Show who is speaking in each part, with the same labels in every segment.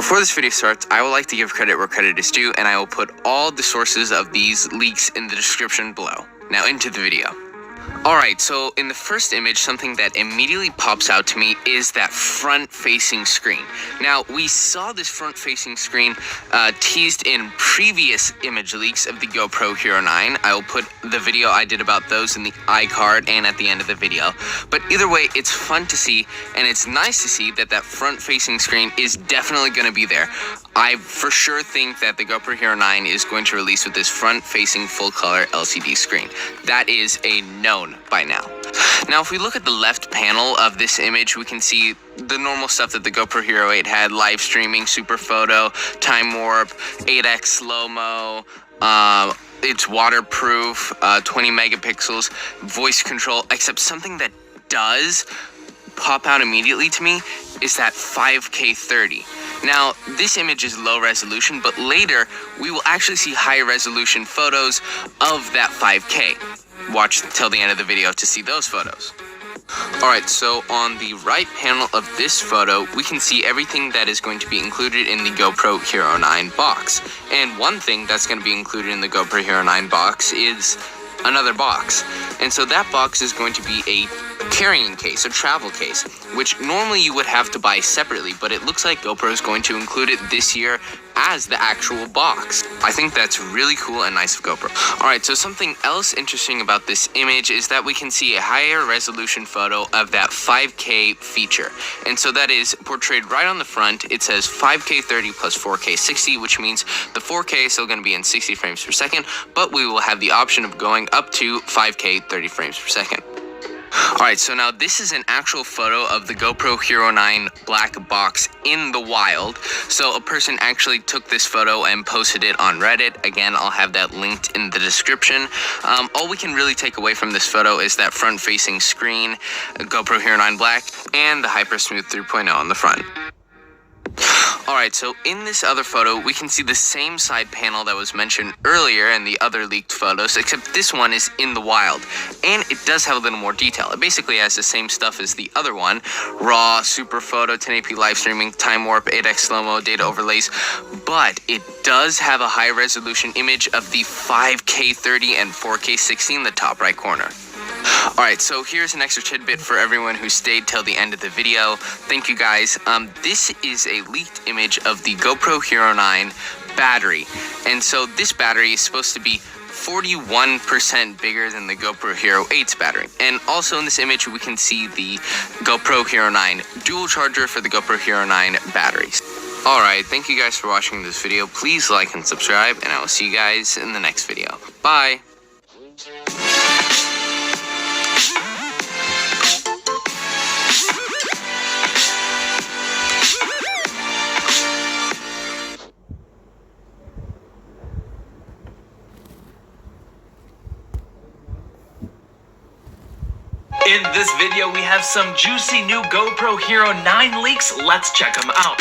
Speaker 1: Before this video starts, I would like to give credit where credit is due, and I will put all the sources of these leaks in the description below. Now into the video. Alright, so in the first image, something that immediately pops out to me is that front-facing screen. Now, we saw this front-facing screen teased in previous image leaks of the GoPro Hero 9. I will put the video I did about those in the iCard and at the end of the video. But either way, it's fun to see, and it's nice to see that that front-facing screen is definitely going to be there. I for sure think that the GoPro Hero 9 is going to release with this front-facing full-color LCD screen. That is a known by now. Now, if we look at the left panel of this image, we can see the normal stuff that the GoPro Hero 8 had: live streaming, super photo, time warp, 8x slow-mo, it's waterproof, 20 megapixels, voice control, except something that does pop out immediately to me is that 5K 30. Now, this image is low resolution, but later we will actually see high resolution photos of that 5K. Watch till the end of the video to see those photos. Alright, so on the right panel of this photo, we can see everything that is going to be included in the GoPro Hero 9 box. And one thing that's going to be included in the GoPro Hero 9 box is another box. And so that box is going to be a carrying case, a travel case, which normally you would have to buy separately, but it looks like GoPro is going to include it this year as the actual box. I think that's really cool and nice of GoPro. Alright, so something else interesting about this image is that we can see a higher resolution photo of that 5K feature. And so that is portrayed right on the front. It says 5K 30 plus 4K 60, which means the 4K is still going to be in 60 frames per second, but we will have the option of going up to 5K 30 frames per second. Alright, so now this is an actual photo of the GoPro Hero 9 black box in the wild. So a person actually took this photo and posted it on Reddit. Again, I'll have that linked in the description. All we can really take away from this photo is that front-facing screen, GoPro Hero 9 black, and the Hyper Smooth 3.0 on the front. Alright, so in this other photo, we can see the same side panel that was mentioned earlier in the other leaked photos, except this one is in the wild, and it does have a little more detail. It basically has the same stuff as the other one: raw, super photo, 1080p live streaming, time warp, 8x slow-mo, data overlays, but it does have a high resolution image of the 5K 30 and 4K 60 in the top right corner. Alright, so here's an extra tidbit for everyone who stayed till the end of the video. Thank you guys. This is a leaked image of the GoPro Hero 9 battery. And so this battery is supposed to be 41% bigger than the GoPro Hero 8's battery. And also in this image, we can see the GoPro Hero 9 dual charger for the GoPro Hero 9 batteries. Alright, thank you guys for watching this video. Please like and subscribe, and I will see you guys in the next video. Bye!
Speaker 2: In this video, we have some juicy new GoPro Hero 9 leaks. Let's check them out.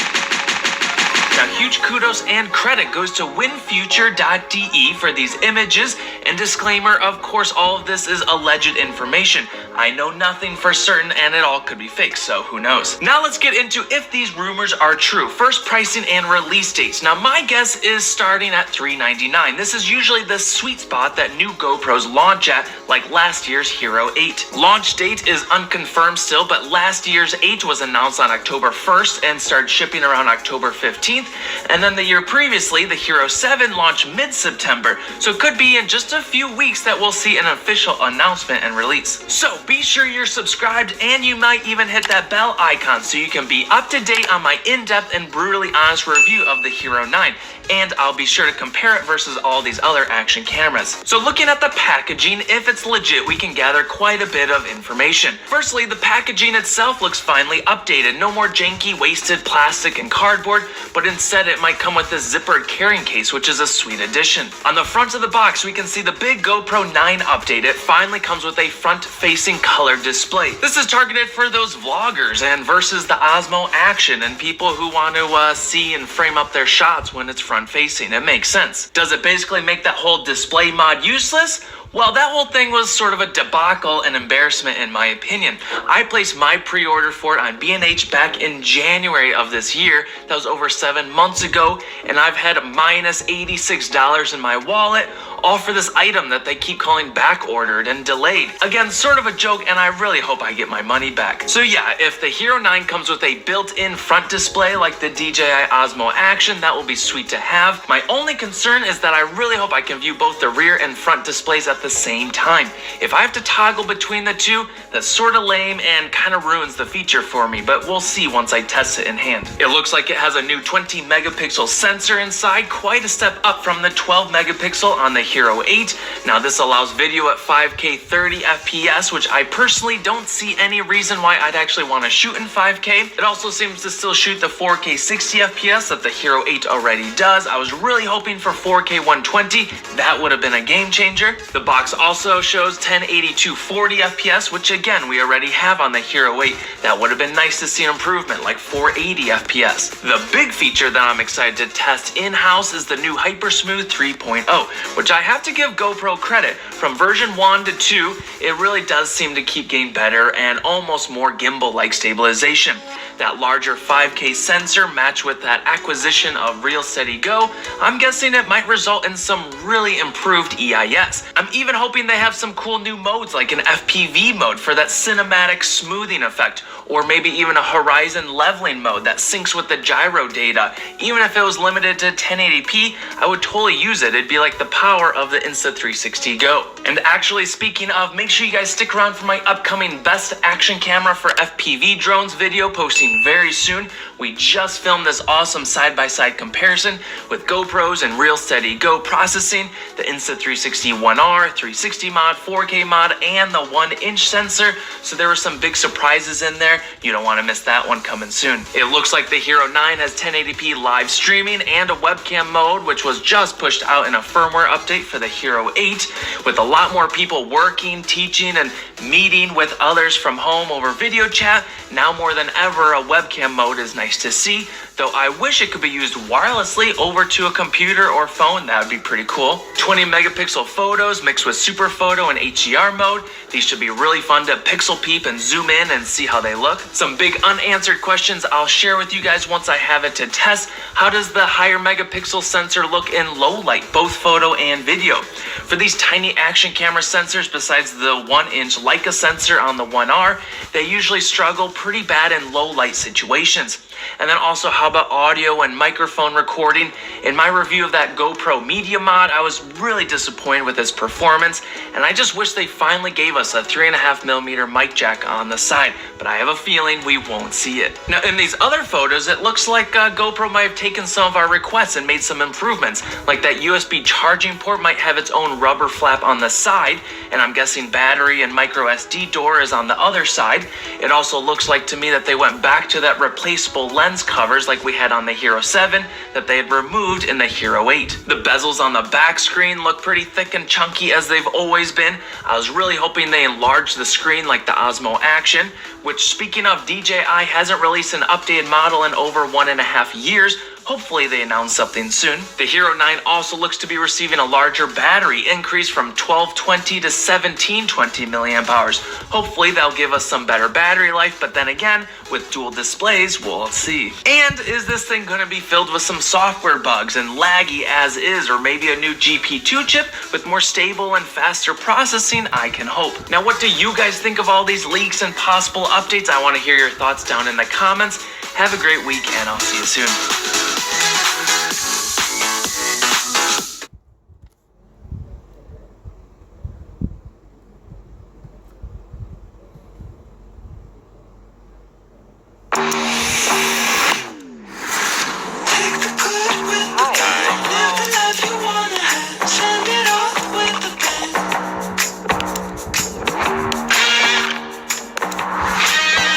Speaker 2: Now, huge kudos and credit goes to winfuture.de for these images. And disclaimer, of course, all of this is alleged information. I know nothing for certain, and it all could be fake, so who knows. Now let's get into if these rumors are true. First, pricing and release dates. Now, my guess is starting at $399. This is usually the sweet spot that new GoPros launch at, like last year's Hero 8. Launch date is unconfirmed still, but last year's 8 was announced on October 1st and started shipping around October 15th. And then the year previously, the Hero 7 launched mid-September, so it could be in just a few weeks that we'll see an official announcement and release. So be sure you're subscribed, and you might even hit that bell icon so you can be up to date on my in-depth and brutally honest review of the Hero 9. And I'll be sure to compare it versus all these other action cameras. So looking at the packaging, if it's legit, we can gather quite a bit of information. Firstly, the packaging itself looks finely updated. No more janky, wasted plastic and cardboard, but instead it might come with this zippered carrying case, which is a sweet addition. On the front of the box, we can see the big GoPro 9 update. It finally comes with a front-facing color display. This is targeted for those vloggers and versus the Osmo Action and people who want to see and frame up their shots when it's front-facing. It makes sense. Does it basically make that whole display mod useless? Well, that whole thing was sort of a debacle and embarrassment in my opinion. I placed my pre-order for it on B&H back in January of this year. That was over 7 months ago, and I've had minus $86 in my wallet, all for this item that they keep calling back ordered and delayed. Again, sort of a joke, and I really hope I get my money back. So yeah, if the Hero 9 comes with a built-in front display like the DJI Osmo Action, that will be sweet to have. My only concern is that I really hope I can view both the rear and front displays at the same time. If I have to toggle between the two, that's sort of lame and kind of ruins the feature for me, but we'll see once I test it in hand. It looks like it has a new 20 megapixel sensor inside, quite a step up from the 12 megapixel on the Hero 8. Now this allows video at 5K 30 FPS, which I personally don't see any reason why I'd actually want to shoot in 5K. It also seems to still shoot the 4K 60 FPS that the Hero 8 already does. I was really hoping for 4K 120. That would have been a game changer. The box also shows 1080 40 FPS, which again, we already have on the Hero 8. That would have been nice to see an improvement, like 480 FPS. The big feature that I'm excited to test in-house is the new Hypersmooth 3.0, which I have to give GoPro credit. From version 1 to 2, it really does seem to keep getting better and almost more gimbal-like stabilization. That larger 5K sensor matched with that acquisition of Real Steady Go, I'm guessing it might result in some really improved EIS. I'm even hoping they have some cool new modes like an FPV mode for that cinematic smoothing effect, or maybe even a horizon leveling mode that syncs with the gyro data. Even if it was limited to 1080p, I would totally use it. It'd be like the power of the Insta360 Go. And actually, speaking of, make sure you guys stick around for my upcoming best action camera for FPV drones video posting very soon. We just filmed this awesome side-by-side comparison with GoPros and Real Steady Go processing, the Insta360 1R, 360 mod, 4K mod, and the 1-inch sensor. So there were some big surprises in there. You don't want to miss that one coming soon. It looks like the Hero 9 has 1080p live streaming and a webcam mode, which was just pushed out in a firmware update for the Hero 8. With a lot more people working, teaching, and meeting with others from home over video chat, now more than ever, a webcam mode is nice to see, though I wish it could be used wirelessly over to a computer or phone. That would be pretty cool. 20 megapixel photos mixed with super photo and HDR mode. These should be really fun to pixel peep and zoom in and see how they look. Some big unanswered questions I'll share with you guys once I have it to test. How does the higher megapixel sensor look in low light, both photo and video? For these tiny action camera sensors, besides the 1-inch Leica sensor on the 1R, they usually struggle pretty bad in low light situations. And then also, how about audio and microphone recording? In my review of that GoPro Media Mod, I was really disappointed with its performance, and I just wish they finally gave us a 3.5mm mic jack on the side, but I have a feeling we won't see it. Now, in these other photos, it looks like GoPro might have taken some of our requests and made some improvements, like that USB charging port might have its own rubber flap on the side, and I'm guessing battery and micro SD door is on the other side. It also looks like to me that they went back to that replaceable lens covers like we had on the Hero 7 that they had removed in the Hero 8. The bezels on the back screen look pretty thick and chunky as they've always been. I was really hoping they enlarged the screen like the Osmo Action, which, speaking of, DJI hasn't released an updated model in over 1.5 years. Hopefully they announce something soon. The Hero 9 also looks to be receiving a larger battery increase from 1220 to 1720 milliamp hours. Hopefully they'll give us some better battery life, but then again, with dual displays, we'll see. And is this thing going to be filled with some software bugs and laggy as is, or maybe a new GP2 chip with more stable and faster processing? I can hope. Now, what do you guys think of all these leaks and possible updates? I want to hear your thoughts down in the comments. Have a great week, and I'll see you soon.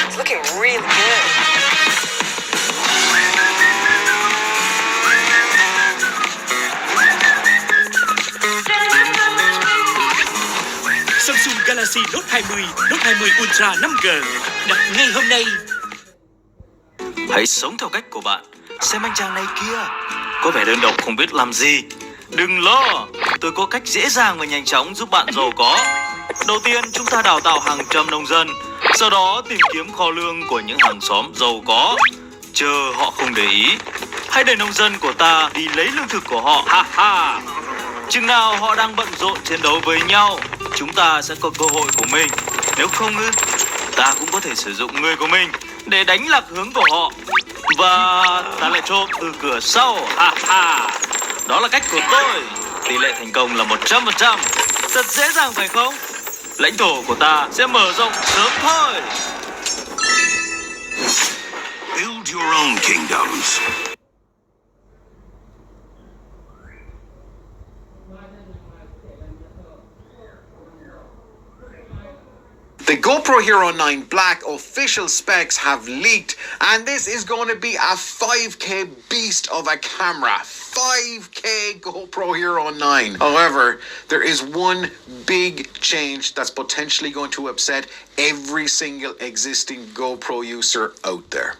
Speaker 3: It's looking really good.
Speaker 4: Samsung Galaxy Note 20, Note 20 Ultra 5G đặt ngay hôm nay. Hãy sống theo cách của bạn. Xem anh chàng này kia, có vẻ đơn độc không biết làm gì. Đừng lo, tôi có cách dễ dàng và nhanh chóng giúp bạn giàu có. Đầu tiên, chúng ta đào tạo hàng trăm nông dân, sau đó tìm kiếm kho lương của những hàng xóm giàu có. Chờ họ không để ý, hãy để nông dân của ta đi lấy lương thực của họ. Ha ha! Chừng nào họ đang bận rộn chiến đấu với nhau, chúng ta sẽ có cơ hội của mình. Nếu không ư, ta cũng có thể sử dụng người của mình để đánh lạc hướng của họ. Và ta lại trộm từ cửa sau. Ha ha! Đó là cách của tôi. Tỷ lệ thành công là 100%. Thật dễ dàng phải không? Lãnh thổ của ta sẽ mở rộng sớm thôi.
Speaker 5: Build your own kingdoms.
Speaker 6: The GoPro Hero 9 Black official specs have leaked, and this is going to be a 5K beast of a camera. 5K GoPro Hero 9. However, there is one big change that's potentially going to upset every single existing GoPro user out there.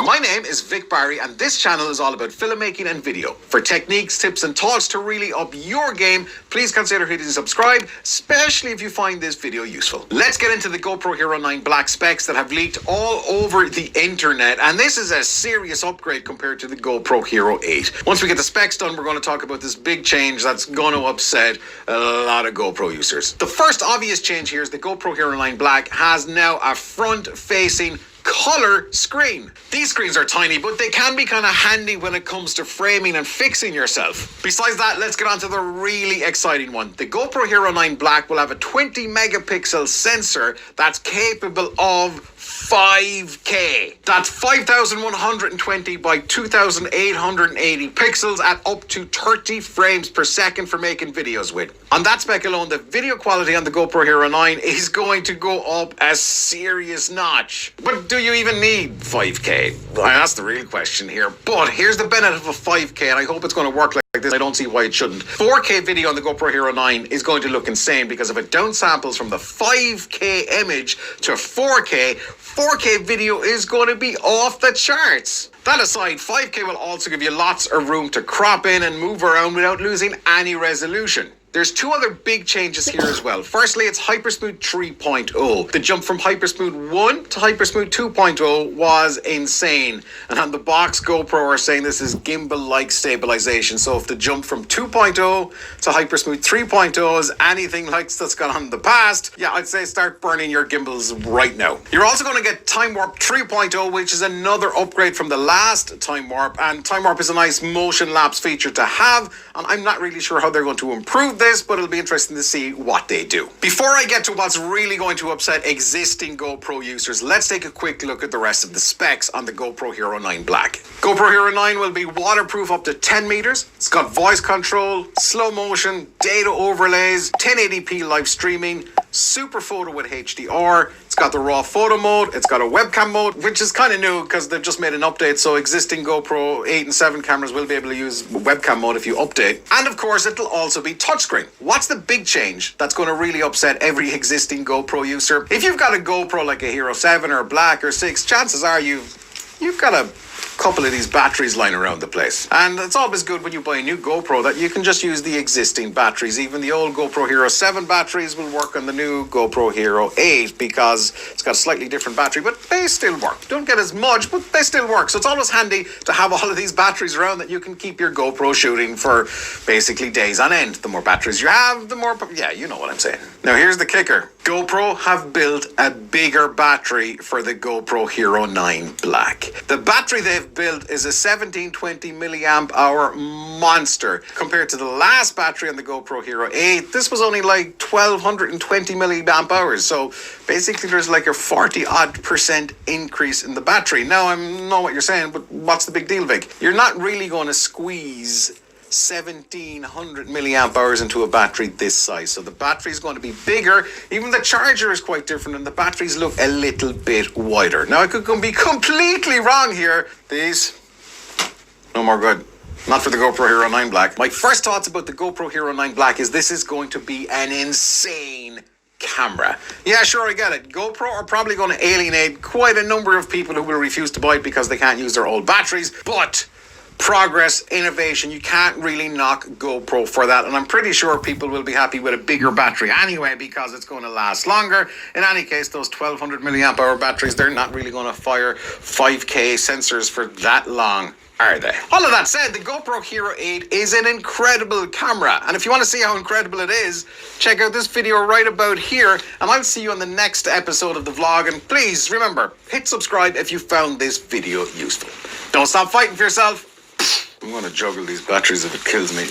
Speaker 6: My name is Vic Barry, and this channel is all about filmmaking and video. For techniques, tips, and talks to really up your game, please consider hitting subscribe, especially if you find this video useful. Let's get into the GoPro Hero 9 Black specs that have leaked all over the internet, and this is a serious upgrade compared to the GoPro Hero 8. Once we get the specs done, we're going to talk about this big change that's going to upset a lot of GoPro users. The first obvious change here is the GoPro Hero 9 Black has now a front-facing color screen. These screens are tiny, but they can be kind of handy when it comes to framing and fixing yourself. Besides that, let's get on to the really exciting one. The GoPro Hero 9 Black will have a 20 megapixel sensor that's capable of 5K. That's 5,120 by 2,880 pixels at up to 30 frames per second for making videos with. On that spec alone, the video quality on the GoPro Hero 9 is going to go up a serious notch. But do you even need 5K? Well, that's the real question here. But here's the benefit of a 5K, and I hope it's going to work like this. I don't see why it shouldn't. 4K video on the GoPro Hero 9 is going to look insane because if it downsamples from the 5K image to 4K, 4K video is going to be off the charts. That aside, 5K will also give you lots of room to crop in and move around without losing any resolution. There's two other big changes here as well. Firstly, it's Hypersmooth 3.0. The jump from Hypersmooth 1 to Hypersmooth 2.0 was insane. And on the box, GoPro are saying this is gimbal-like stabilization. So if the jump from 2.0 to Hypersmooth 3.0 is anything like that's gone on in the past, yeah, I'd say start burning your gimbals right now. You're also going to get Time Warp 3.0, which is another upgrade from the last Time Warp. And Time Warp is a nice motion lapse feature to have. And I'm not really sure how they're going to improve this, but it'll be interesting to see what they do. Before I get to what's really going to upset existing GoPro users, let's take a quick look at the rest of the specs on the GoPro Hero 9 Black. GoPro Hero 9 will be waterproof up to 10 meters. It's got voice control, slow motion, data overlays, 1080p live streaming, super photo with HDR. It's got the raw photo mode. It's got a webcam mode, which is kind of new because they've just made an update. So existing GoPro 8 and 7 cameras will be able to use webcam mode if you update. And of course, it'll also be touchscreen. What's the big change that's going to really upset every existing GoPro user? If you've got a GoPro like a Hero 7 or Black or 6, chances are you've got a couple of these batteries lying around the place. And it's always good when you buy a new GoPro that you can just use the existing batteries. Even the old GoPro Hero 7 batteries will work on the new GoPro Hero 8 because it's got a slightly different battery, but they still work. Don't get as much, but they still work. So it's always handy to have all of these batteries around that you can keep your GoPro shooting for basically days on end. The more batteries you have, the more, yeah, you know what I'm saying. Now here's the kicker. GoPro have built a bigger battery for the GoPro Hero 9 Black. The battery they've built is a 1720 milliamp hour monster. Compared to the last battery on the GoPro Hero 8, this was only like 1220 milliamp hours. So basically there's like a 40% increase in the battery. Now I know what you're saying, but what's the big deal, Vic? You're not really going to squeeze 1700 milliamp hours into a battery this size. So the battery is going to be bigger. Even the charger is quite different and the batteries look a little bit wider. Now I could be completely wrong here. These, no more good. Not for the GoPro Hero 9 Black. My first thoughts about the GoPro Hero 9 Black is this is going to be an insane camera. Yeah, sure, I get it. GoPro are probably going to alienate quite a number of people who will refuse to buy it because they can't use their old batteries, but progress, innovation. You can't really knock GoPro for that, and I'm pretty sure people will be happy with a bigger battery anyway because it's going to last longer. In any case, those 1200 milliamp hour batteries, they're not really going to fire 5K sensors for that long, are they? All of that said, the GoPro Hero 8 is an incredible camera, and if you want to see how incredible it is, check out this video right about here, and I'll see you on the next episode of the vlog. And please remember, hit subscribe if you found this video useful. Don't stop fighting for yourself. I'm going to juggle these batteries if it kills me.